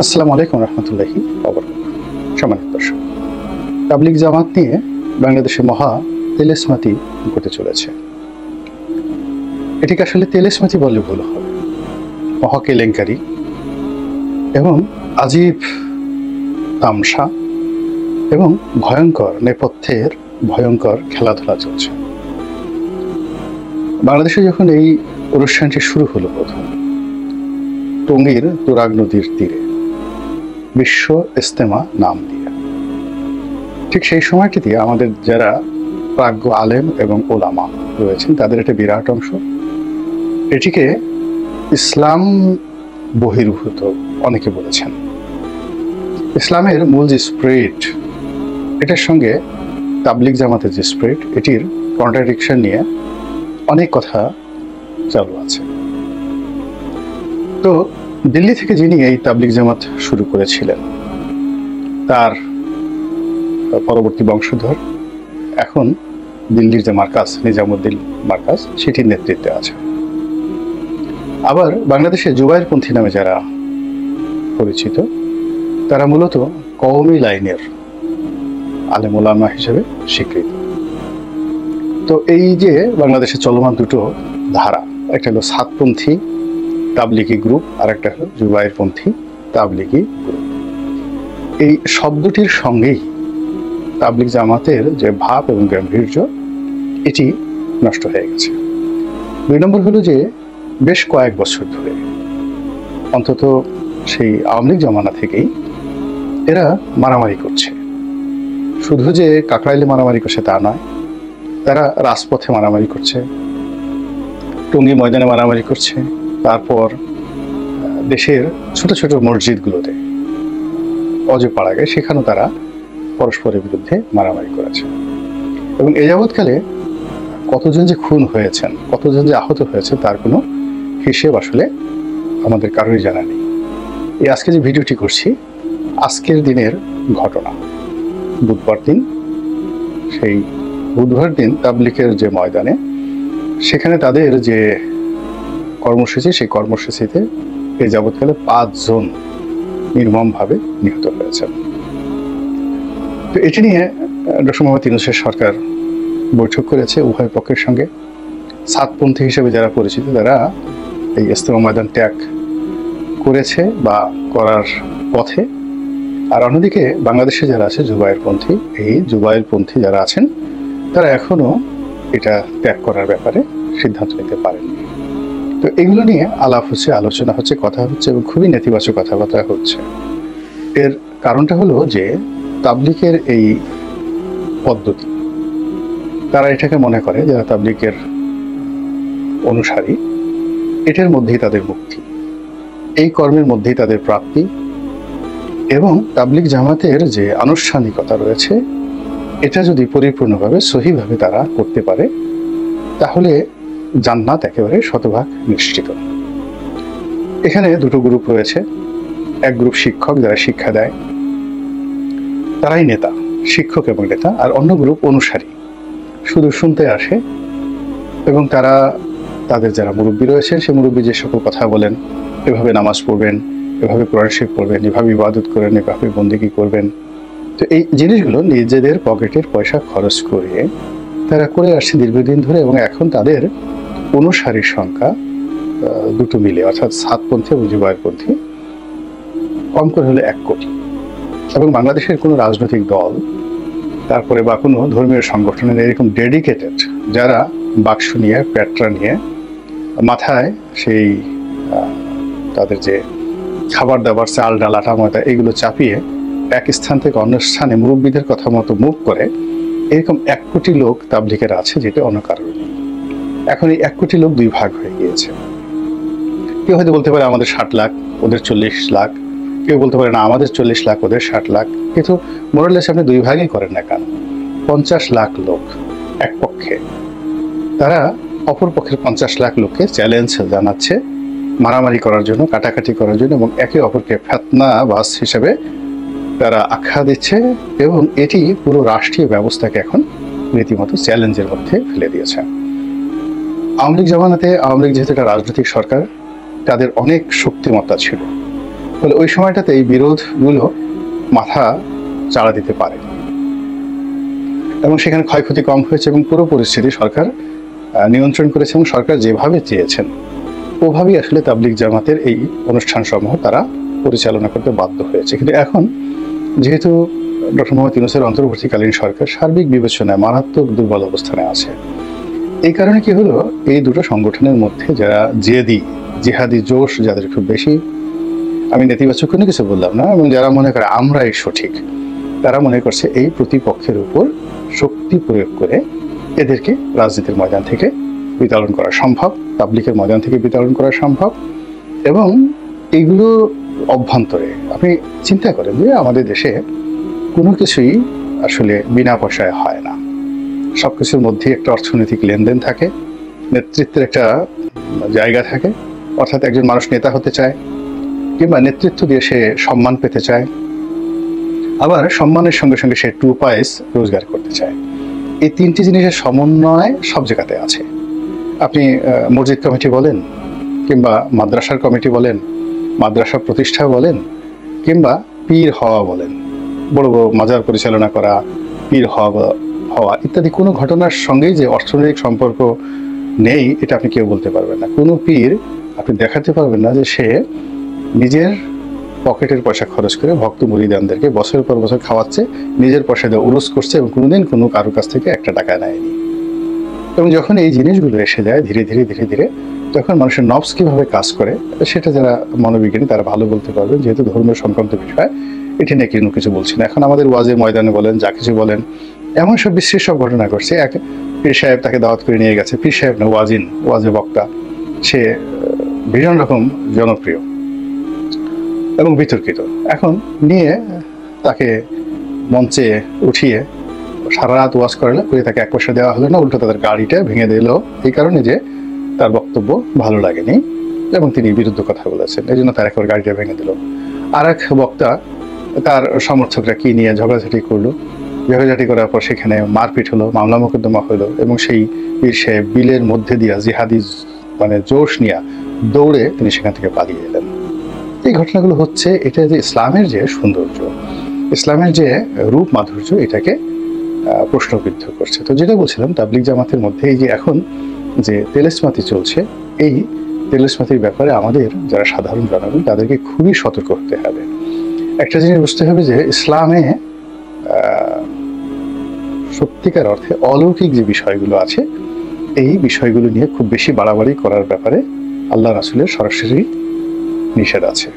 আসসালামু আলাইকুম রহমতুল্লাহি ওয়া বারাকাতুহু। সম্মানিত দর্শক, তাবলিগ জামাত নিয়ে বাংলাদেশে মহা তেলেস্মাতি ঘটে চলেছে। এটিকে আসলে তেলেস্মাতি বললে ভুল হবে, মহা কেলেঙ্কারি এবং আজীব তামসা এবং ভয়ঙ্কর নেপথ্যের ভয়ঙ্কর খেলাধুলা চলছে। বাংলাদেশে যখন এই অনুষ্ঠানটি শুরু হলো প্রথম টঙ্গীর তুরাগ নদীর তীরে বিশ্ব ইজতেমা নাম দিয়ে, ঠিক সেই সময়টিতে আমাদের যারা প্রাজ্ঞ আলেম এবং ওলামা রয়েছেন তাদের একটা বিরাট অংশ এটিকে ইসলাম বহির্ভূত অনেকে বলেছেন। ইসলামের মূল যে স্পিরিট, এটার সঙ্গে তাবলিগ জামাতের যে স্পিরিট, এটির কন্ট্রাডিকশন নিয়ে অনেক কথা চালু আছে। তো দিল্লি থেকে যিনি এই তাবলিগ জামাত শুরু করেছিলেন তার পরবর্তী বংশধর এখন দিল্লির যে মার্কাজ নিজামুদ্দিন মার্কাজ, সেটির নেতৃত্বে আছে। আবার বাংলাদেশে জুবাইরপন্থী নামে যারা পরিচিত তারা মূলত কওমি লাইনের আলেম ওলামা হিসেবে স্বীকৃত। তো এই যে বাংলাদেশে চলমান দুটো ধারা, একটা হলো সাতপন্থী তাবলিগি গ্রুপ আর একটা হলো জুবাইরপন্থী তাবলিগি গ্রুপ, এই শব্দটির সঙ্গেই তাবলিগ জামাতের যে ভাব এবং গাম্ভীর্য এটি নষ্ট হয়ে গেছে। দুই নম্বর হলো যে বেশ কয়েক বছর ধরে, অন্তত সেই আওয়ামী লীগ জমানা থেকেই এরা মারামারি করছে। শুধু যে কাকরাইলে মারামারি করছে তা নয়, তারা রাজপথে মারামারি করছে, টঙ্গী ময়দানে মারামারি করছে, তারপর দেশের ছোট ছোট মসজিদগুলোতে অজপাড়াগে সেখানেও তারা পরস্পরের বিরুদ্ধে মারামারি করেছে। এবং এ যাবৎকালে কতজন যে খুন হয়েছেন, কতজন যে আহত হয়েছে তার কোনো হিসেব আসলে আমাদের কারোরই জানা নেই। এই আজকে যে ভিডিওটি করছি আজকের দিনের ঘটনা, বুধবার দিন, সেই বুধবার দিন তাবলিগের যে ময়দানে সেখানে তাদের যে কর্মসূচি, সেই কর্মসূচিতে এই যাবৎকালে 5 জন নির্মমভাবে নিহত হয়েছেন। তো এটি নিয়ে ডক্টর মোহাম্মদ ইউনূসের সরকার বৈঠক করেছে উভয় পক্ষের সঙ্গে। সাতপন্থী হিসেবে যারা পরিচিত তারা এই ইজতেমা ময়দান ত্যাগ করেছে বা করার পথে, আর অন্যদিকে বাংলাদেশে যারা আছে জুবাইরপন্থী, এই জুবাইরপন্থী যারা আছেন তারা এখনো এটা ত্যাগ করার ব্যাপারে সিদ্ধান্ত নিতে পারেননি। তো এগুলো নিয়ে আলাপ হচ্ছে, আলোচনা হচ্ছে, কথা হচ্ছে এবং খুবই নেতিবাচক কথাবার্তা হচ্ছে। এর কারণটা হলো যে তাবলিগের এই পদ্ধতি, তারা এটাকে মনে করে যারা তাবলিগের অনুসারী এটার মধ্যেই তাদের মুক্তি, এই কর্মের মধ্যেই তাদের প্রাপ্তি, এবং তাবলিগ জামাতের যে আনুষ্ঠানিকতা রয়েছে এটা যদি পরিপূর্ণভাবে সহিভাবে তারা করতে পারে তাহলে জান্নাত একেবারে শতভাগ নিশ্চিত। এখানে দুটো গ্রুপ রয়েছে, এক গ্রুপ শিক্ষক যারা শিক্ষা দেয়, তারাই নেতা, শিক্ষক এবং নেতা, আর অন্য গ্রুপ অনুসারী, শুধু শুনতে আসে এবং তারা তাদের যারা মুরব্বী রয়েছেন সে মুরব্বী যে সকল কথা বলেন, এভাবে নামাজ পড়বেন, এভাবে কোরআন শরীফ পড়বেন, এভাবে ইবাদত করেন, এভাবে বন্দেগী করবেন। তো এই জিনিসগুলো নিজেদের পকেটের পয়সা খরচ করে তারা করে আসছে দীর্ঘদিন ধরে, এবং এখন তাদের অনুসারীর সংখ্যা দুটো মিলে, অর্থাৎ সাতপন্থী এবং জুবাইরপন্থী কম করে হলে 1 কোটি। এবং বাংলাদেশের কোনো রাজনৈতিক দল তারপরে বা কোনো ধর্মীয় সংগঠনের এরকম ডেডিকেটেড যারা বাক্স নিয়ে, প্যাট্রা নিয়ে, মাথায় সেই তাদের যে খাবার দাবার, চাল ডাল আটা ময়দা এগুলো চাপিয়ে এক স্থান থেকে অন্য স্থানে মুরব্বীদের কথা মতো মুভ করে, এরকম 1 কোটি লোক তাবলিগের আছে, যেটা অন্য কারণ নেই। এখন এই 1 কোটি লোক 2 ভাগ হয়ে গিয়েছে। কেউ হয়তো বলতে পারে আমাদের 60 লাখ, ওদের 40 লাখ, কেউ বলতে পারে না আমাদের 40 লাখ, ওদের 60 লাখ, কিন্তু মোরালেস আপনি 2 ভাগই করেন না কেন? 50 লাখ লোক এক পক্ষে, তারা অপর পক্ষের 50 লাখ লোককে চ্যালেঞ্জ জানাচ্ছে মারামারি করার জন্য, কাটাকাটি করার জন্য, এবং একে অপরকে ফিতনাবাজ হিসেবে তারা আখ্যা দিচ্ছে, এবং এটি পুরো রাষ্ট্রীয় ব্যবস্থাকে এখন রীতিমতো চ্যালেঞ্জের মধ্যে ফেলে দিয়েছে। আওয়ামী লীগ জামানাতে, আওয়ামী লীগ যেহেতু একটা রাজনৈতিক সরকার, তাদের অনেক শক্তিমত্তা ছিল, ফলে ওই সময়টাতে এই বিরোধগুলো মাথা চাড়া দিতে পারে এবং সেখানে ক্ষয়ক্ষতি কম হয়েছে এবং পুরো পরিস্থিতি সরকার নিয়ন্ত্রণ করেছে এবং সরকার যেভাবে চেয়েছেন ওভাবেই আসলে তাবলিগ জামাতের এই অনুষ্ঠান সমূহ তারা পরিচালনা করতে বাধ্য হয়েছে। কিন্তু এখন যেহেতু ডক্টর মোহাম্মদ ইউনূসের অন্তর্বর্তীকালীন সরকার সার্বিক বিবেচনায় মারাত্মক দুর্বল অবস্থানে আছে, এই কারণে কি হলো, এই দুটো সংগঠনের মধ্যে যারা জিহাদি জোশ যাদের খুব বেশি, আমি নেতিবাচক কোনো কিছু বললাম না, এবং যারা মনে করে আমরাই সঠিক, তারা মনে করছে এই প্রতিপক্ষের উপর শক্তি প্রয়োগ করে এদেরকে রাজনীতির ময়দান থেকে বিতাড়ন করা সম্ভব, তাবলিগের ময়দান থেকে বিতাড়ন করা সম্ভব। এবং এইগুলো অভ্যন্তরে আপনি চিন্তা করেন যে আমাদের দেশে কোনো কিছুই আসলে বিনা পয়সায় হয় না, সব কিছুর মধ্যে একটা অর্থনৈতিক লেনদেন থাকে, নেতৃত্বের একটা জায়গা থাকে, অর্থাৎ একজন মানুষ নেতা হতে চায় কিংবা নেতৃত্ব দিয়ে সে সম্মান পেতে চায়, আবার সম্মানের সঙ্গে সঙ্গে সে 2 পয়সা রোজগার করতে চায়। এই তিনটি জিনিসের সমন্বয় সব জায়গাতে আছে। আপনি মসজিদ কমিটি বলেন কিংবা মাদ্রাসার কমিটি বলেন, মাদ্রাসা প্রতিষ্ঠা বলেন কিংবা পীর হওয়া বলেন, বড় বড় মাজার পরিচালনা করা, পীর হওয়া ইত্যাদি কোনো ঘটনার সঙ্গেই যে অর্থনৈতিক সম্পর্ক নেই এটা আপনি কেউ বলতে পারবেন না। কোনো পীর আপনি দেখাতে পারবেন না যে সে নিজের পকেটের পয়সা খরচ করে ভক্ত মুরিদানদেরকে বছরের পর বছর খাওয়াচ্ছে, নিজের পয়সা দিয়ে উরস করছে এবং কোনোদিন কোনো কারো কাছ থেকে একটা টাকা নেয়নি। এবং যখন এই জিনিসগুলো এসে যায় ধীরে ধীরে তখন মানুষের নফস কিভাবে কাজ করে সেটা যারা মনোবিজ্ঞানী তারা ভালো বলতে পারবেন, যেহেতু ধর্মীয় সংক্রান্ত বিষয়, এটি নিয়ে কোনো কিছু বলছি না। এখন আমাদের ওয়াজের ময়দানে বলেন, যা কিছু বলেন, এমন সব বিশ্রী সব ঘটনা ঘটছে। এক পীর সাহেব তাকে দাওয়াত করে নিয়ে গেছে, পীর সাহেব না, ওয়াজে বক্তা, সে ভীষণ রকম জনপ্রিয় এবং বিতর্কিত। এখন নিয়ে তাকে মঞ্চে উঠিয়ে সারা রাত ওয়াজ করালো, করে তাকে 1 পয়সা দেওয়া হলো না, উল্টো তাদের গাড়িটা ভেঙে দিল এই কারণে যে তার বক্তব্য ভালো লাগেনি এবং তিনি বিরুদ্ধ কথা বলেছেন, এই জন্য তার একবার গাড়িটা ভেঙে দিল। আর এক বক্তা তার সমর্থকরা কি নিয়ে ঝগড়াঝাটি করলো, ঝগড়াঝাটি করার পর সেখানে মারপিট হলো, মামলা মোকদ্দমা হলো এবং সেই পীর সাহেব বিলের মধ্যে দিয়া জিহাদি জোশ নিয়ে দৌড়ে তিনি সেখান থেকে পালিয়ে এলেন। এই ঘটনাগুলো হচ্ছে, এটা যে ইসলামের যে সৌন্দর্য, ইসলামের যে রূপ মাধুর্য, এটাকে প্রশ্নবিদ্ধ করছে। তো যেটা বলছিলাম, তাবলিগ জামাতের মধ্যে এই যে এখন যে তেলেসমাতি চলছে, এই তেলেসমাতির ব্যাপারে আমাদের যারা সাধারণ জনগণ তাদেরকে খুবই সতর্ক হতে হবে। একটা জিনিস বুঝতে হবে যে ইসলামে সত্যিকার অর্থে অলৌকিক যে বিষয়গুলো আছে, এই বিষয়গুলো নিয়ে খুব বেশি বাড়াবাড়ি করার ব্যাপারে আল্লাহ রাসূলের সরাসরি নিষেধ আছে।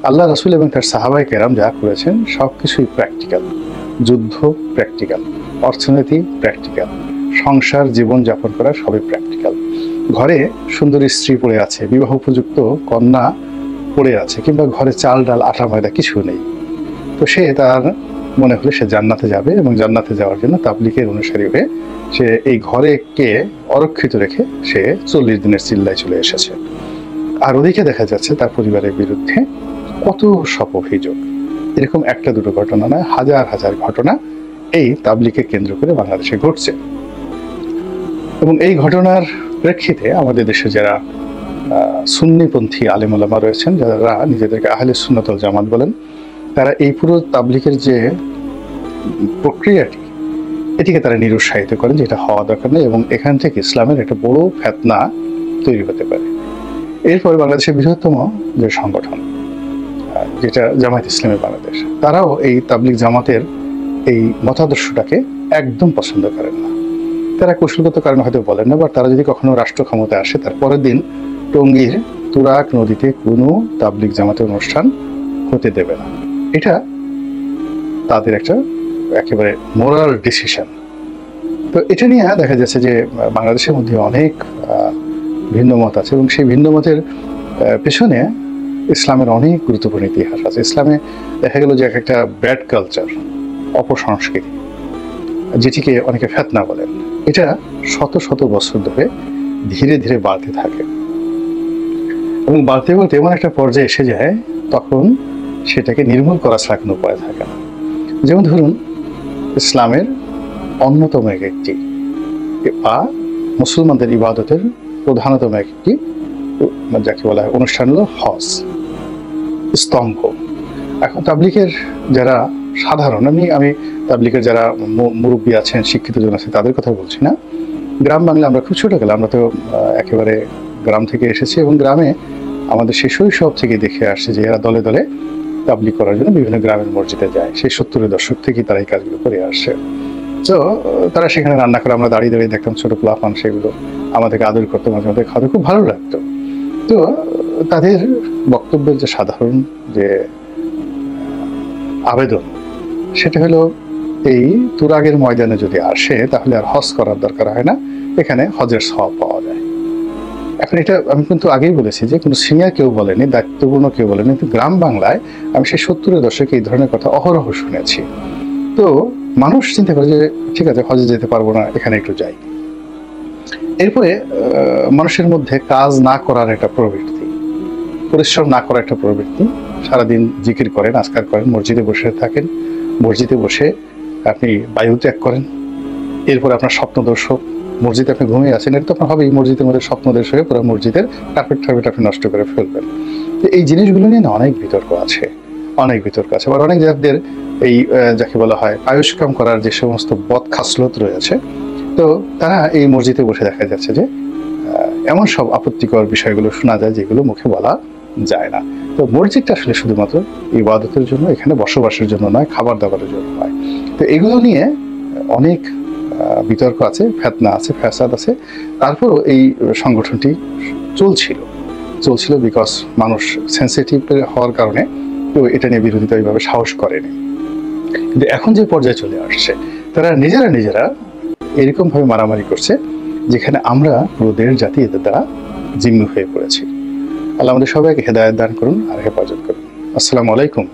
আল্লাহ রাসূল এবং তার সাহাবায়ে কেরাম যা করেছেন সব কিছুই প্র্যাকটিক্যাল। যুদ্ধ প্র্যাকটিক্যাল, অর্থনীতি প্র্যাকটিক্যাল, সংসার জীবন যাপন করা সবই প্র্যাকটিক্যাল। ঘরে সুন্দরী স্ত্রী পড়ে আছে, বিবাহ উপযুক্ত কন্যা পড়ে আছে, কিংবা ঘরে চাল ডাল আটা ময়দা কিছু নেই, তো সে তার মনে হলে সে জান্নাতে যাবে এবং জান্নাতে যাওয়ার জন্য তাবলিগের অনুসারী হয়ে সে এই ঘরেকে অরক্ষিত রেখে সে 40 দিনের চিল্লায় চলে এসেছে। আর ওদিকে দেখা যাচ্ছে তার পরিবারের বিরুদ্ধে কত সব অভিযোগ। এরকম একটা দুটো ঘটনা নয়, হাজার হাজার ঘটনা এই তাবলিগকে কেন্দ্র করে বাংলাদেশে ঘটছে। এবং এই ঘটনার প্রেক্ষিতে আমাদের দেশে যারা সুন্নিপন্থী আলেম ওলামা রয়েছেন, যারা নিজেদেরকে আহলে সুন্নাত ওয়াল জামাত বলেন, তারা এই পুরো তাবলিগের যে প্রক্রিয়াটি, এটিকে তারা নিরুৎসাহিত করেন যে এটা হওয়া দরকার নেই এবং এখান থেকে ইসলামের একটা বড় ফিতনা তৈরি হতে পারে। এরপরে বাংলাদেশের বৃহত্তম যে সংগঠন যেটা জামায়াত ইসলামী বাংলাদেশ, তারাও এই তাবলিগ জামাতের এই মতাদর্শটাকে একদম পছন্দ করেন না। তারা কৌশলগত কারণে হয়তো বলেন না, বা তারা যদি কখনো রাষ্ট্র ক্ষমতায় আসে তার পরের দিন টঙ্গীর তুরাগ নদীতে কোনো তাবলিগ জামাতের অনুষ্ঠান হতে দেবে না। এটা তাদের একটা একেবারে মোরাল ডিসিশন। তো এটা নিয়ে দেখা যাচ্ছে যে বাংলাদেশের মধ্যে অনেক ভিন্ন মত আছে এবং সেই ভিন্ন মতের পেছনে ইসলামের অনেক গুরুত্বপূর্ণ ইতিহাস আছে। ইসলামে দেখা গেল যে একটা ব্যাড কালচার, অপসংস্কৃতি, যেটিকে অনেকে ফিতনা বলেন, এটা শত শত বছর ধরে ধীরে ধীরে বাড়তে থাকে এবং বাড়তে বাড়তে এমন একটা পর্যায়ে এসে যায় তখন সেটাকে নির্মূল করা ছাড়া কোনো উপায় থাকে না। যেমন ধরুন, ইসলামের অন্যতম একটি বা মুসলমানদের ইবাদতের প্রধানতম একটি যাকে বলা হয় অনুষ্ঠান হলো হজ। স্তম্ভ। এখন তাবলিগের যারা সাধারণ, আমি তাবলিগের যারা মুরব্বী আছেন, শিক্ষিত জন আছেন, তাদের কথা বলছি না। গ্রাম বাংলা আমরা খুব ছোট গেলাম, আমরা তো একেবারে গ্রাম থেকে এসেছি, এবং গ্রামে আমাদের সেই শৈশব থেকে দেখে আসছে যে এরা দলে দলে তাবলিগ করার জন্য বিভিন্ন গ্রামের মসজিদে যায়। সেই 70-এর দশক থেকেই তারা এই কাজগুলো করে আসছে। তো তারা সেখানে রান্না করে, আমরা দাঁড়িয়ে দাঁড়িয়ে দেখতাম, ছোট পোলাপান সেগুলো আমাদেরকে আদর করতো, মাঝে মাঝে খাওয়াতে খুব ভালো লাগতো। তো তাদের বক্তব্যের যে সাধারণ যে আবেদন, সেটা হলো এই তুরাগের ময়দানে যদি আসে তাহলে আর হজ করার দরকার হয় না, এখানে হজের সওয়াব পাওয়া যায়। এখন এটা আমি কিন্তু আগেই বলেছি যে কোনো সিনিয়র কেউ বলেনি, দায়িত্বপূর্ণ কেউ বলেনি, কিন্তু গ্রাম বাংলায় আমি সেই 70-এর দশকে এই ধরনের কথা অহরহ শুনেছি। তো মানুষ চিন্তা করে যে ঠিক আছে, হজে যেতে পারবো না, এখানে একটু যাই। এরপরে মানুষের মধ্যে কাজ না করার একটা প্রবৃত্তি, পরিশ্রম না করার একটা প্রবৃত্তি। সারাদিন জিকির করেন, আজকার করেন, মসজিদে বসে থাকেন, মসজিদে বসে আপনি বায়ু ত্যাগ করেন। এরপর আপনার স্বপ্নদোষ হোক, মসজিদে আপনি ঘুমিয়ে আছেন, এটা তো আপনার হবেই। মসজিদের মধ্যে স্বপ্নদোষ হয়ে পুরো মসজিদের কার্পেট আপনি নষ্ট করে ফেলবেন। তো এই জিনিসগুলো নিয়ে না অনেক বিতর্ক আছে, অনেক বিতর্ক আছে। আবার অনেক যাদের এই যাকে বলা হয় আয়ুষ্কাম করার যে সমস্ত বদ খাসলত রয়েছে, তো তারা এই মসজিদে বসে দেখা যাচ্ছে যে এমন সব আপত্তিকর বিষয়গুলো শোনা যায় যেগুলো মুখে বলা যায় না। তো মসজিদটা আসলে শুধুমাত্র ইবাদতের জন্য, এখানে বসবাসের জন্য নয়, খাবার দাবারের জন্য নয়। তো এগুলো নিয়ে অনেক বিতর্ক আছে, ফেতনা আছে, ফ্যাসাদ আছে। তারপরও এই সংগঠনটি চলছিল বিকজ মানুষ সেন্সিটিভ হওয়ার কারণে তো এটা নিয়ে বিরোধিতা এইভাবে সাহস করেনি। কিন্তু এখন যে পর্যায়ে চলে আসছে, তারা নিজেরা এরকম ভাবে মারামারি করছে যেখানে আমরা পুরো দেশ জাতি এদের দ্বারা জিম্মি হয়ে পড়েছি। আল্লাহ আমাদের সবাইকে হেদায়েত দান করুন আর হেফাজত করুন। আসসালামু আলাইকুম।